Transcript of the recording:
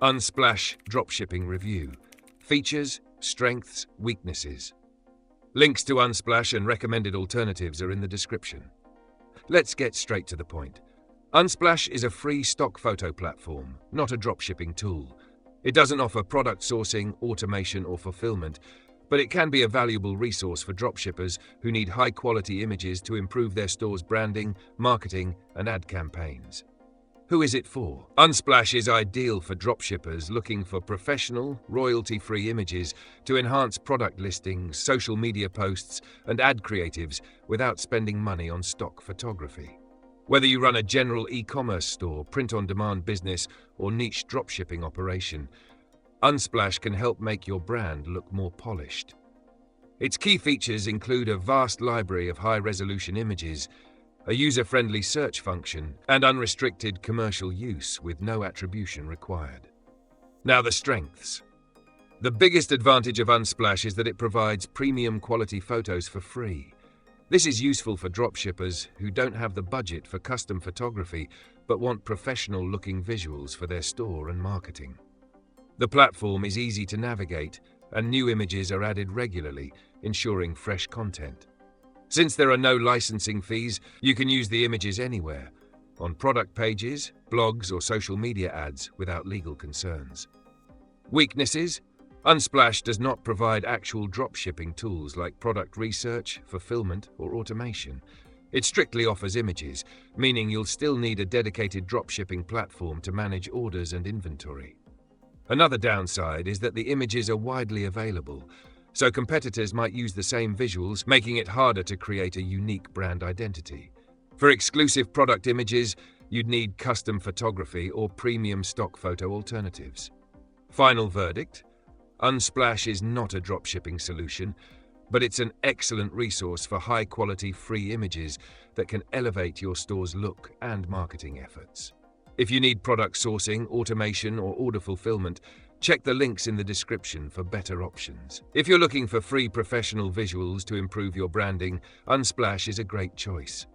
Unsplash Dropshipping Review. Features, strengths, weaknesses. Links to Unsplash and recommended alternatives are in the description. Let's get straight to the point. Unsplash is a free stock photo platform, not a dropshipping tool. It doesn't offer product sourcing, automation, or fulfillment, but it can be a valuable resource for dropshippers who need high-quality images to improve their store's branding, marketing, and ad campaigns. Who is it for? Unsplash is ideal for dropshippers looking for professional, royalty-free images to enhance product listings, social media posts, and ad creatives without spending money on stock photography. Whether you run a general e-commerce store, print-on-demand business, or niche dropshipping operation, Unsplash can help make your brand look more polished. Its key features include a vast library of high-resolution images, a user-friendly search function, and unrestricted commercial use with no attribution required. Now the strengths. The biggest advantage of Unsplash is that it provides premium quality photos for free. This is useful for dropshippers who don't have the budget for custom photography but want professional-looking visuals for their store and marketing. The platform is easy to navigate, and new images are added regularly, ensuring fresh content. Since there are no licensing fees, you can use the images anywhere, on product pages, blogs, or social media ads without legal concerns. Weaknesses? Unsplash does not provide actual dropshipping tools like product research, fulfillment, or automation. It strictly offers images, meaning you'll still need a dedicated dropshipping platform to manage orders and inventory. Another downside is that the images are widely available, so competitors might use the same visuals, making it harder to create a unique brand identity. For exclusive product images, you'd need custom photography or premium stock photo alternatives. Final verdict: Unsplash is not a dropshipping solution, but it's an excellent resource for high-quality free images that can elevate your store's look and marketing efforts. If you need product sourcing, automation, or order fulfillment, check the links in the description for better options. If you're looking for free professional visuals to improve your branding, Unsplash is a great choice.